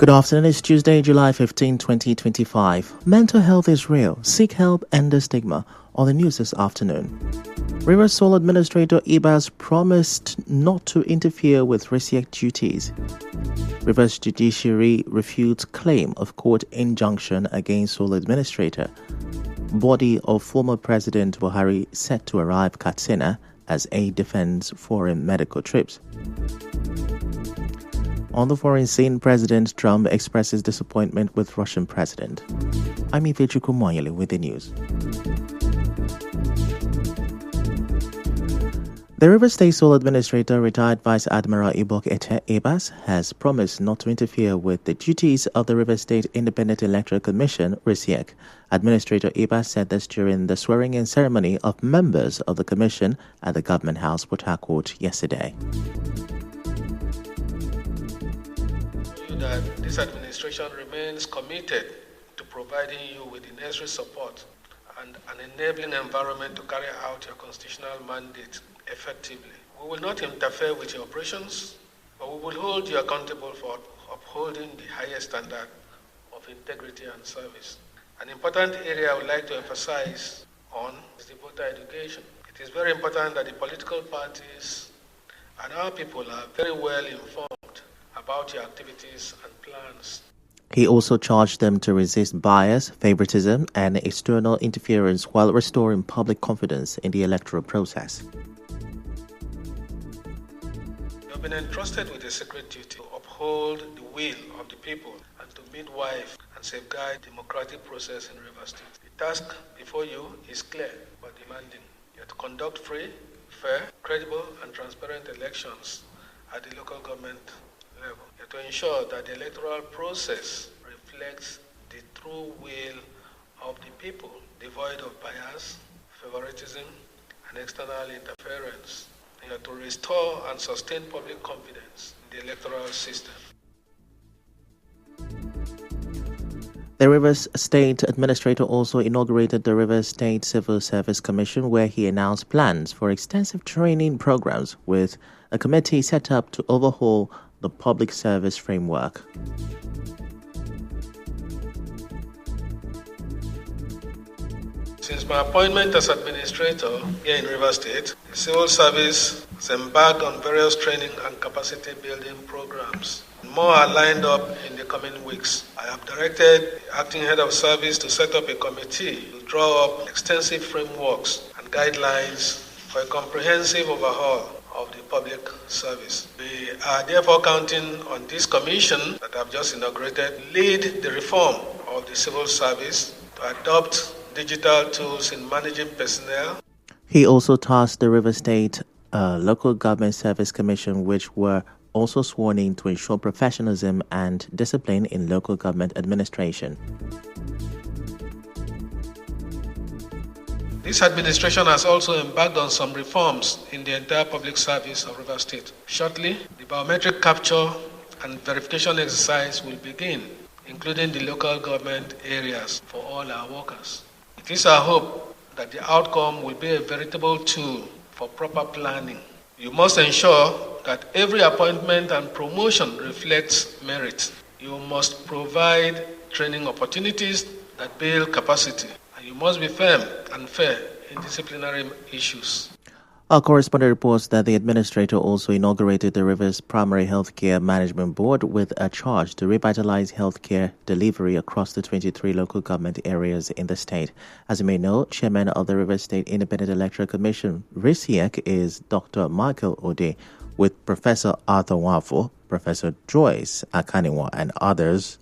Good afternoon, it's Tuesday, July 15, 2025. Mental health is real. Seek help, end the stigma. On the news this afternoon. Rivers Sole Administrator Ibas promised not to interfere with RISIEC duties. Rivers Judiciary refutes claim of court injunction against Sole Administrator. Body of former President Buhari set to arrive Katsina as aid defends foreign medical trips. On the foreign scene, President Trump expresses disappointment with Russian president. I'm Ifechukwu Moyele with the news. The Rivers State Sole Administrator, retired Vice Admiral Ibok Ete Ibas, has promised not to interfere with the duties of the Rivers State Independent Electoral Commission, RISIEC. Administrator Ibas said this during the swearing-in ceremony of members of the commission at the Government House, Port Harcourt, yesterday. That this administration remains committed to providing you with the necessary support and an enabling environment to carry out your constitutional mandate effectively. We will not interfere with your operations, but we will hold you accountable for upholding the highest standard of integrity and service. An important area I would like to emphasize on is the voter education. It is very important that the political parties and our people are very well informed about your activities and plans. He also charged them to resist bias, favoritism, and external interference while restoring public confidence in the electoral process. You have been entrusted with a sacred duty to uphold the will of the people and to midwife and safeguard the democratic process in Rivers State. The task before you is clear but demanding. You have to conduct free, fair, credible, and transparent elections at the local government level. You have to ensure that the electoral process reflects the true will of the people, devoid of bias, favoritism, and external interference. You have to restore and sustain public confidence in the electoral system. The Rivers State Administrator also inaugurated the Rivers State Civil Service Commission, where he announced plans for extensive training programs with a committee set up to overhaul the public service framework. Since my appointment as administrator here in Rivers State, the civil service has embarked on various training and capacity building programs. More are lined up in the coming weeks. I have directed the acting head of service to set up a committee to draw up extensive frameworks and guidelines for a comprehensive overhaul of the public service. We are therefore counting on this commission that I've just inaugurated to lead the reform of the civil service, to adopt digital tools in managing personnel. He also tasked the Rivers State Local Government Service Commission, which were also sworn in, to ensure professionalism and discipline in local government administration. This administration has also embarked on some reforms in the entire public service of Rivers State. Shortly, the biometric capture and verification exercise will begin, including the local government areas for all our workers. It is our hope that the outcome will be a veritable tool for proper planning. You must ensure that every appointment and promotion reflects merit. You must provide training opportunities that build capacity. You must be firm and fair in disciplinary issues. Our correspondent reports that the administrator also inaugurated the Rivers Primary Healthcare Management Board with a charge to revitalize healthcare delivery across the 23 local government areas in the state. As you may know, chairman of the Rivers State Independent Electoral Commission, RISIEC, is Dr. Michael Ode, with Professor Arthur Wafo, Professor Joyce Akaniwa, and others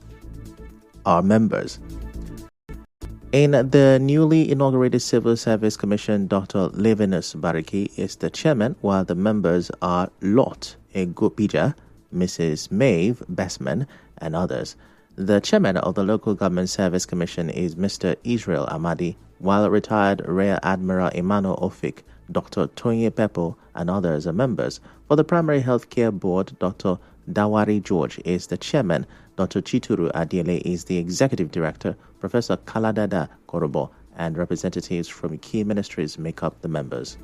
are members. In the newly inaugurated Civil Service Commission, Dr. Levinus Bariki is the chairman, while the members are Lot Egopija, Mrs. Maeve Bestman, and others. The chairman of the Local Government Service Commission is Mr. Israel Amadi, while retired Rear Admiral Emmanuel Ofik, Dr. Tonye Pepo, and others are members. For the Primary Healthcare Board, Dr. Dawari George is the chairman. Dr. Chituru Adiele is the executive director. Professor Kaladada Korobo and representatives from key ministries make up the members.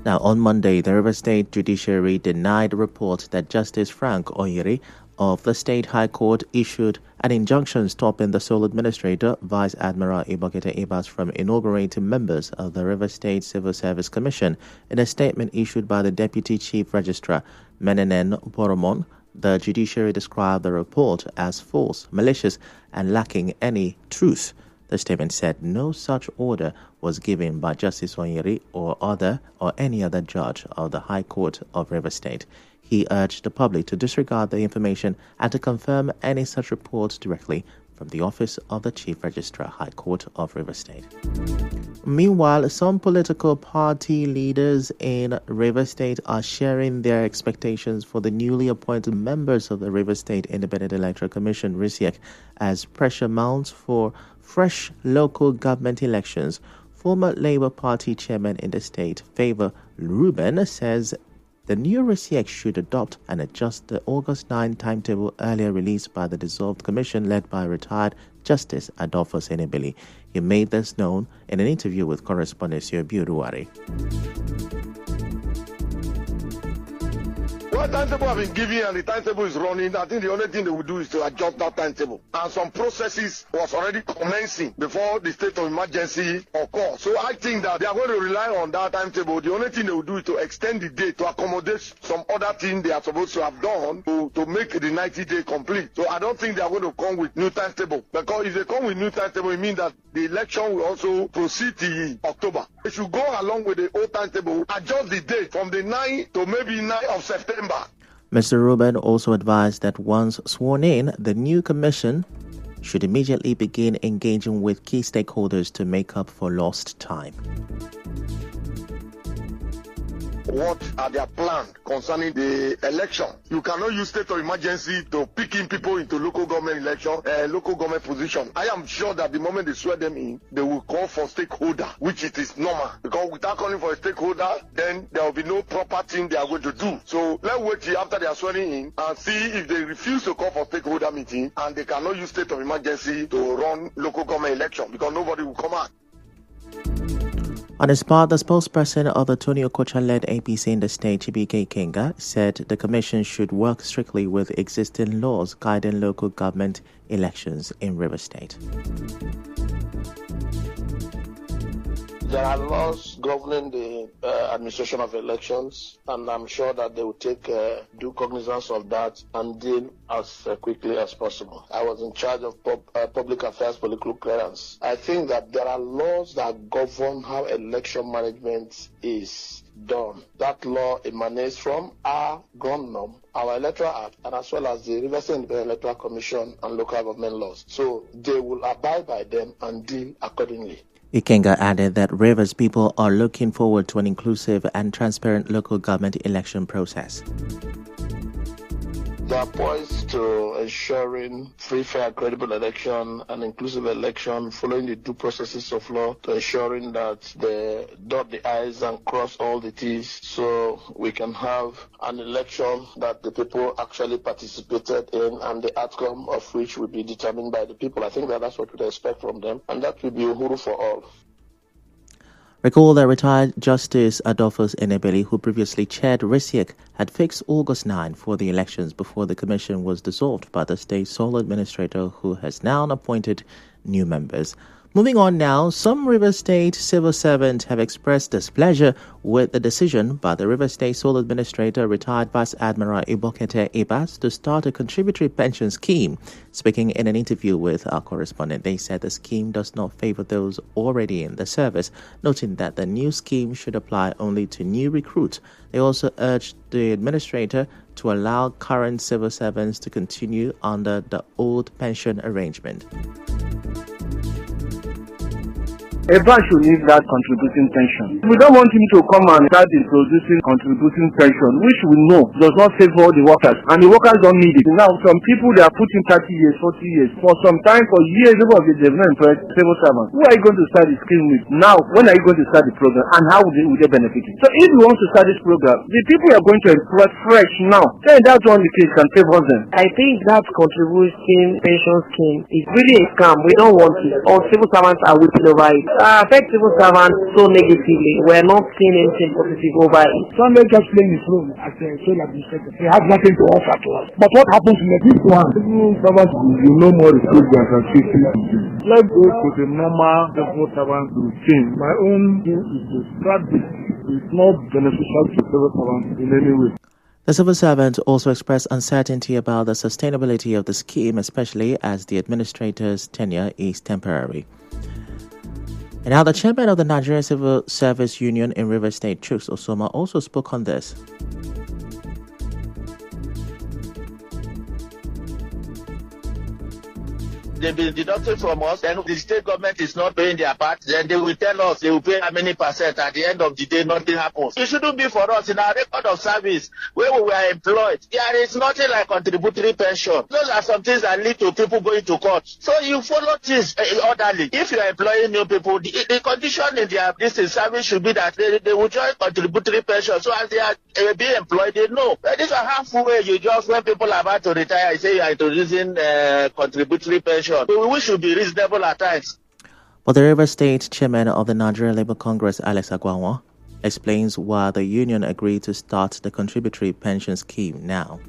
Now, on Monday, the Rivers State Judiciary denied a report that Justice Frank Oyeri of the State High Court issued an injunction stopping the sole administrator, Vice Admiral Ibokete Ibas, from inaugurating members of the Rivers State Civil Service Commission. In a statement issued by the Deputy Chief Registrar, Menenen Boromon, the judiciary described the report as false, malicious, and lacking any truth. The statement said no such order was given by Justice Onyeri or any other judge of the High Court of Rivers State. He urged the public to disregard the information and to confirm any such reports directly from the Office of the Chief Registrar, High Court of Rivers State. Meanwhile, some political party leaders in Rivers State are sharing their expectations for the newly appointed members of the Rivers State Independent Electoral Commission, RISIEC, as pressure mounts for fresh local government elections. Former Labour Party chairman in the state, Favour Ruben, says the new RISIEC should adopt and adjust the August 9 timetable earlier released by the dissolved commission led by retired Justice Adolphus Enebeli. He made this known in an interview with correspondent Siobi Oduwari. What timetable have been given and the timetable is running, I think the only thing they will do is to adjust that timetable. And some processes was already commencing before the state of emergency occurred. So I think that they are going to rely on that timetable. The only thing they will do is to extend the date to accommodate some other thing they are supposed to have done to make the 90-day complete. So I don't think they are going to come with new timetable. Because if they come with new timetable, it means that the election will also proceed till October. They should go along with the old timetable, adjust the date from the 9 to maybe 9 of September. Mr. Ruben also advised that once sworn in, the new commission should immediately begin engaging with key stakeholders to make up for lost time. What are their plans concerning the election? You cannot use state of emergency to pick in people into local government election, local government position. I am sure that the moment they swear them in, they will call for stakeholder, which it is normal. Because without calling for a stakeholder, then there will be no proper thing they are going to do. So let's wait till after they are swearing in and see if they refuse to call for stakeholder meeting and they cannot use state of emergency to run local government election because nobody will come out. On his part, the spokesperson of the Tony Okocha-led APC in the state, Chibike Ikenga, said the commission should work strictly with existing laws guiding local government elections in Rivers State. There are laws governing the administration of elections, and I'm sure that they will take due cognizance of that and deal as quickly as possible. I was in charge of public affairs political clearance. I think that there are laws that govern how election management is done. That law emanates from our GONNOM, our Electoral Act, and as well as the Rivers State Independent Electoral Commission and local government laws. So they will abide by them and deal accordingly. Ikenga added that Rivers people are looking forward to an inclusive and transparent local government election process. They are poised to ensuring free, fair, credible election and inclusive election, following the due processes of law, to ensuring that they dot the I's and cross all the T's, so we can have an election that the people actually participated in and the outcome of which will be determined by the people. I think that that's what we expect from them, and that will be Uhuru for all. Recall that retired Justice Adolphus Enebeli, who previously chaired RISIEC, had fixed August 9 for the elections before the commission was dissolved by the state's sole administrator, who has now appointed new members. Moving on now, some Rivers State civil servants have expressed displeasure with the decision by the Rivers State sole administrator, retired Vice Admiral Ibokete Ibas, to start a contributory pension scheme. Speaking in an interview with our correspondent, they said the scheme does not favor those already in the service, noting that the new scheme should apply only to new recruits. They also urged the administrator to allow current civil servants to continue under the old pension arrangement. Everyone should need that contributing pension. We don't want him to come and start introducing contributing pension, which we know does not favor the workers, and the workers don't need it. Now, some people, they are putting 30 years, 40 years. For some time, for years, they've not employed civil servants. Who are you going to start the scheme with? Now, when are you going to start the program, and how will they benefit it? So if you want to start this program, the people you are going to employ fresh now, then that's one the case can favor them. I think that contributing pension scheme is really a scam. We don't want it. All civil servants are whipping over it. affect civil servants so negatively. We're not seeing anything positive over it. Sunday just playing his role as a sole administrator. He has nothing to offer to us. But what happens in the fifth one? Civil servants will no more receive their gratuity. Let's go to the normal civil servant routine. My own view is to start this. It's not beneficial to civil servants in any way. The civil servant also expressed uncertainty about the sustainability of the scheme, especially as the administrator's tenure is temporary. And now the chairman of the Nigerian Civil Service Union in Rivers State, Chuks Osoma, also spoke on this. They've been deducted from us, then the state government is not paying their part, then they will tell us they will pay how many percent. At the end of the day, nothing happens. It shouldn't be for us. In our record of service, where we were employed, there is nothing like contributory pension. Those are some things that lead to people going to court. So you follow this orderly. If you are employing new people, the condition in their service should be that they will join contributory pension. So as they are being employed, they know. But this is halfway. You just, when people are about to retire, you say you are introducing contributory pension. We should be reasonable at times. But the Rivers State chairman of the Nigerian Labour Congress, Alex Agwanwa, explains why the union agreed to start the contributory pension scheme now.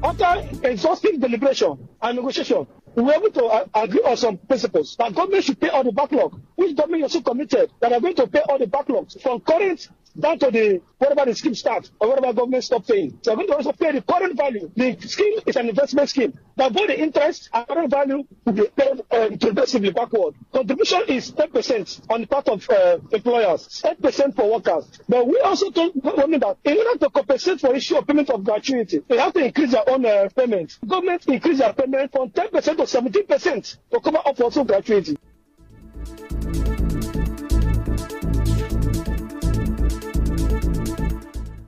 After exhaustive deliberation and negotiation, we were able to agree on some principles that government should pay all the backlog, which government also committed that are going to pay all the backlogs from current down to the whatever the scheme starts or whatever government stop paying. So we're going to also pay the current value. The scheme is an investment scheme that both the interest and current value will be paid progressively backward. Contribution is 10% on the part of employers, 10% for workers. But we also told government that in order to compensate for issue of payment of gratuity, they have to increase their own payment. Government increase their payment from 10% to 17% to cover up for also gratuity.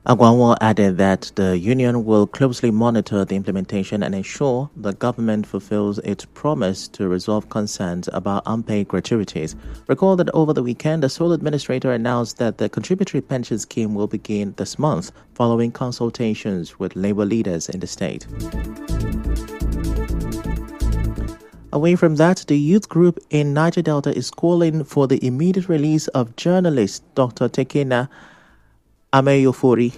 Agwanwa added that the union will closely monitor the implementation and ensure the government fulfills its promise to resolve concerns about unpaid gratuities. Recall that over the weekend, the sole administrator announced that the contributory pension scheme will begin this month following consultations with labor leaders in the state. Away from that, the youth group in Niger Delta is calling for the immediate release of journalist Dr. Tekena Ameyofori,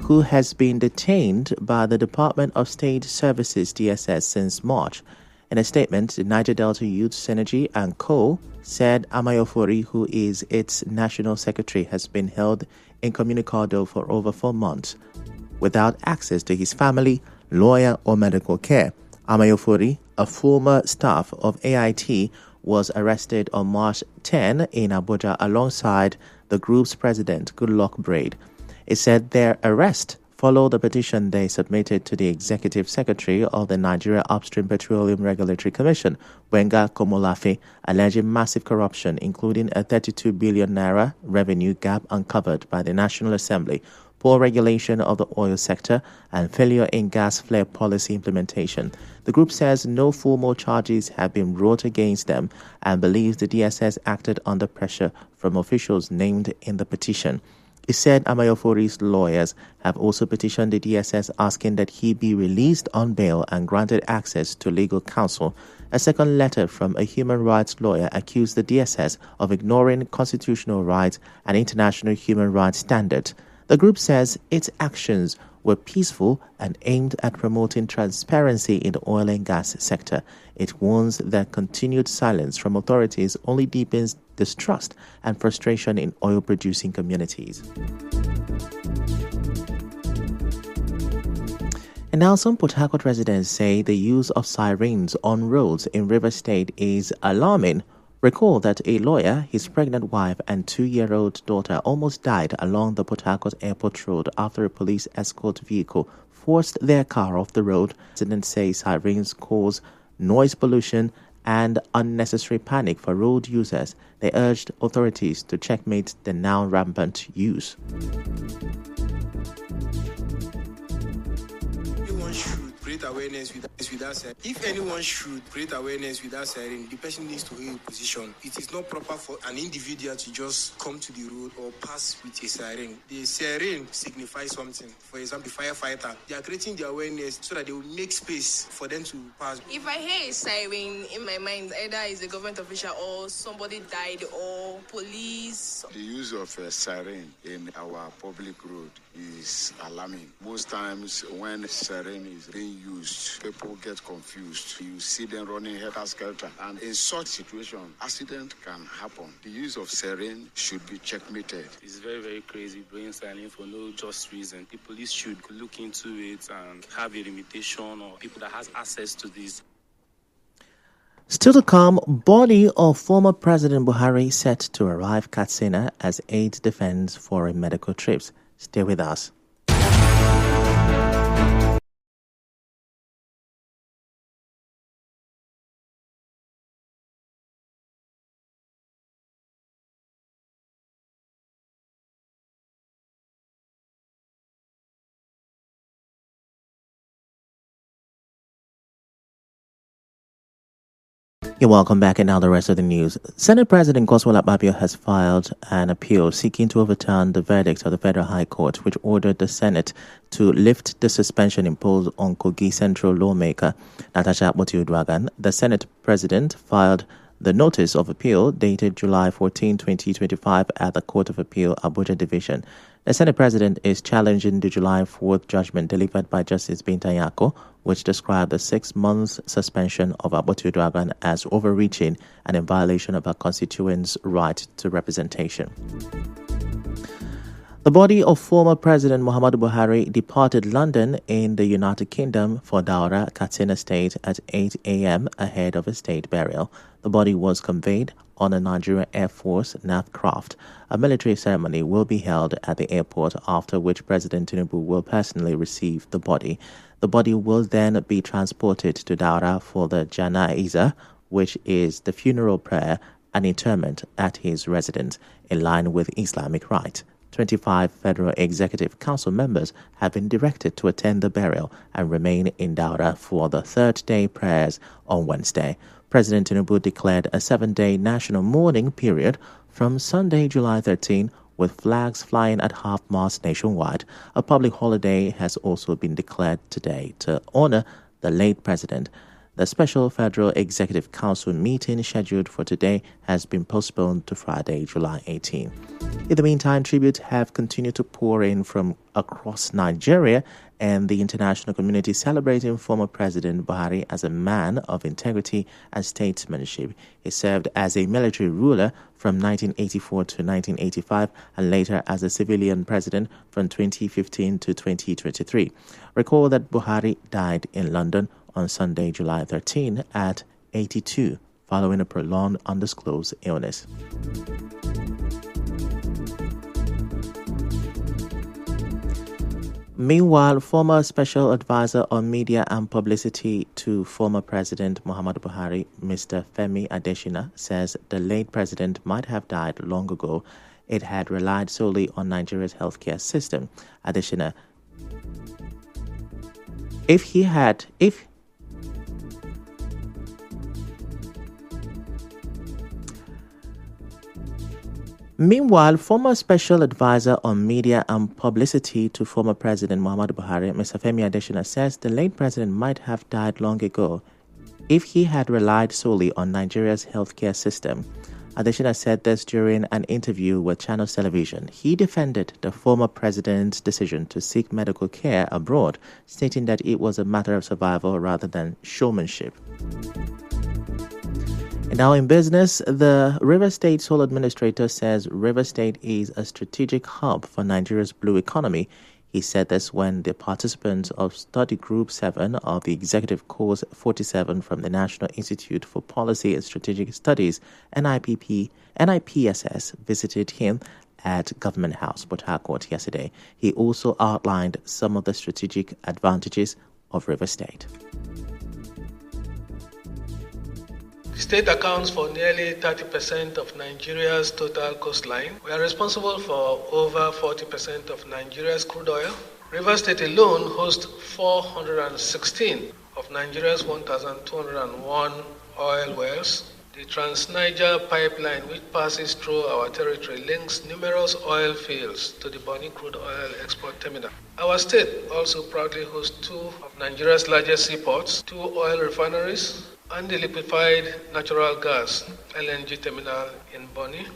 who has been detained by the Department of State Services DSS since March. In a statement, the Niger Delta Youth Synergy and Co. said Ameyofori, who is its national secretary, has been held incommunicado for over 4 months without access to his family, lawyer, or medical care. Ameyofori, a former staff of AIT, was arrested on March 10 in Abuja alongside the group's president, Goodluck Braid. It said their arrest followed a petition they submitted to the executive secretary of the Nigeria Upstream Petroleum Regulatory Commission, Gbenga Komolafe, alleging massive corruption, including a 32 billion naira revenue gap uncovered by the National Assembly, poor regulation of the oil sector, and failure in gas flare policy implementation. The group says no formal charges have been brought against them and believes the DSS acted under pressure from officials named in the petition. It said Ameyofori's lawyers have also petitioned the DSS asking that he be released on bail and granted access to legal counsel. A second letter from a human rights lawyer accused the DSS of ignoring constitutional rights and international human rights standards. The group says its actions were peaceful and aimed at promoting transparency in the oil and gas sector. It warns that continued silence from authorities only deepens distrust and frustration in oil-producing communities. And now some Port Harcourt residents say the use of sirens on roads in Rivers State is alarming. Recall that a lawyer, his pregnant wife, and 2-year-old daughter almost died along the Port Harcourt Airport Road after a police escort vehicle forced their car off the road. Residents say sirens cause noise pollution and unnecessary panic for road users. They urged authorities to checkmate the now rampant use. Everyone should create create awareness with that siren. If anyone should create awareness with that siren, the person needs to hold a position. It is not proper for an individual to just come to the road or pass with a siren. The siren signifies something. For example, firefighter, they are creating the awareness so that they will make space for them to pass. If I hear a siren, in my mind, either it's a government official or somebody died or police. The use of a siren in our public road is alarming. Most times when siren is being used, people get confused. You see them running helter-skelter. And in such situation, accident can happen. The use of siren should be checkmated. It's very, very crazy blowing siren for no just reason. The police should look into it and have a limitation, or people that has access to this. Still to come, body of former President Buhari set to arrive Katsina as aid defends foreign medical trips. Stay with us. You're welcome back, and now the rest of the news. Senate President Godswill Akpabio has filed an appeal seeking to overturn the verdict of the Federal High Court, which ordered the Senate to lift the suspension imposed on Kogi Central lawmaker Natasha Akpoti-Uduaghan. The Senate President filed the notice of appeal dated July 14, 2025 at the Court of Appeal, Abuja Division. The Senate President is challenging the July 4th judgment delivered by Justice Binta Nyako, which described the 6-month suspension of Akpoti-Uduaghan as overreaching and in violation of her constituents' right to representation. The body of former President Muhammadu Buhari departed London in the United Kingdom for Daura, Katsina State at 8 a.m. ahead of a state burial. The body was conveyed on a Nigerian Air Force NAV craft. A military ceremony will be held at the airport, after which President Tinubu will personally receive the body. The body will then be transported to Daura for the Janaiza, which is the funeral prayer and interment at his residence, in line with Islamic rite. 25 Federal Executive Council members have been directed to attend the burial and remain in Daura for the third-day prayers on Wednesday. President Tinubu declared a 7-day national mourning period from Sunday, July 13, with flags flying at half-mast nationwide. A public holiday has also been declared today to honor the late president. The special Federal Executive Council meeting scheduled for today has been postponed to Friday, July 18. In the meantime, tributes have continued to pour in from across Nigeria, and the international community celebrating former President Buhari as a man of integrity and statesmanship. He served as a military ruler from 1984 to 1985 and later as a civilian president from 2015 to 2023. Recall that Buhari died in London on Sunday, July 13 at 82 following a prolonged undisclosed illness. Meanwhile, former Special Advisor on Media and Publicity to former President Muhammadu Buhari, Mr. Femi Adesina, says the late president might have died long ago. It had relied solely on Nigeria's healthcare system. Adesina, Meanwhile, former Special Advisor on Media and Publicity to former President Muhammadu Buhari, Mr. Femi Adesina, says the late president might have died long ago if he had relied solely on Nigeria's healthcare system. Adesina said this during an interview with Channels Television. He defended the former president's decision to seek medical care abroad, stating that it was a matter of survival rather than showmanship. And now in business, the Rivers State Sole Administrator says Rivers State is a strategic hub for Nigeria's blue economy. He said this when the participants of Study Group 7 of the Executive Course 47 from the National Institute for Policy and Strategic Studies, NIPSS, visited him at Government House, Port Harcourt yesterday. He also outlined some of the strategic advantages of Rivers State. The state accounts for nearly 30% of Nigeria's total coastline. We are responsible for over 40% of Nigeria's crude oil. Rivers State alone hosts 416 of Nigeria's 1,201 oil wells. The Trans-Niger pipeline, which passes through our territory, links numerous oil fields to the Bonny crude oil export terminal. Our state also proudly hosts two of Nigeria's largest seaports, 2 oil refineries, and the liquefied natural gas LNG terminal in Bonny.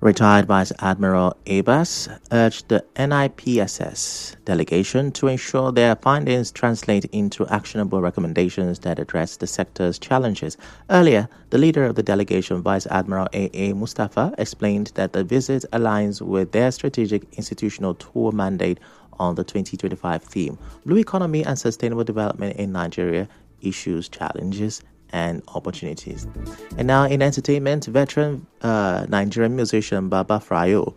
Retired Vice Admiral Abbas urged the NIPSS delegation to ensure their findings translate into actionable recommendations that address the sector's challenges. Earlier, the leader of the delegation, Vice Admiral A.A. Mustafa, explained that the visit aligns with their strategic institutional tour mandate on the 2025 theme, Blue Economy and Sustainable Development in Nigeria, Issues, Challenges, and Opportunities. And now in entertainment, veteran Nigerian musician Baba Frayo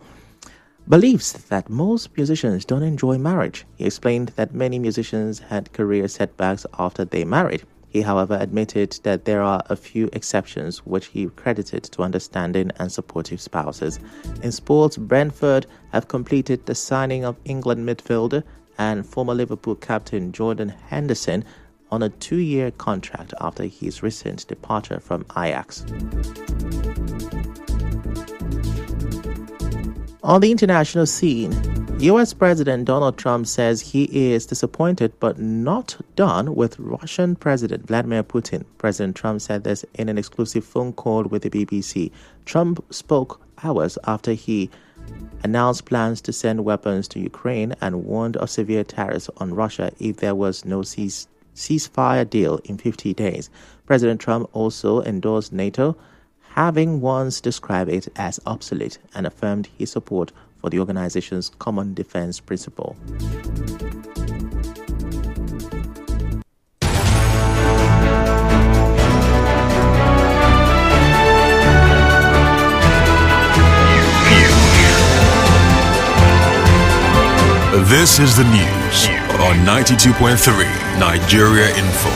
believes that most musicians don't enjoy marriage. He explained that many musicians had career setbacks after they married. He, however, admitted that there are a few exceptions, which he credited to understanding and supportive spouses. In sports, Brentford have completed the signing of England midfielder and former Liverpool captain Jordan Henderson on a 2-year contract after his recent departure from Ajax. On the international scene, U.S. President Donald Trump says he is disappointed but not done with Russian President Vladimir Putin. President Trump said this in an exclusive phone call with the BBC. Trump spoke hours after he announced plans to send weapons to Ukraine and warned of severe tariffs on Russia if there was no ceasefire deal in 50 days. President Trump also endorsed NATO, having once described it as obsolete, and affirmed his support for the organization's common defense principle. This is the news on 92.3 Nigeria Info.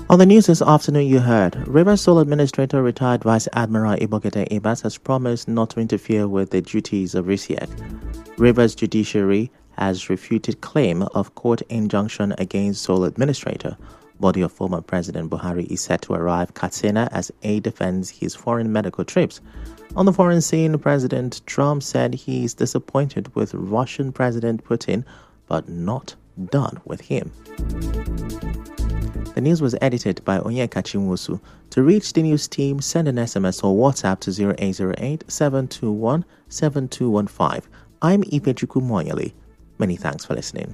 On the news this afternoon, you heard Rivers Sole Administrator retired Vice Admiral Ibogete Abbas has promised not to interfere with the duties of RISIEC. Rivers Judiciary has refuted claim of court injunction against Sole Administrator. Body of former President Buhari is set to arrive Katsina as aid defends his foreign medical trips. On the foreign scene, President Trump said he is disappointed with Russian President Putin, but not done with him. The news was edited by Onyeka Chinwosu. To reach the news team, send an SMS or WhatsApp to 0808-721-7215. I'm Ifechukwu Moyali. Many thanks for listening.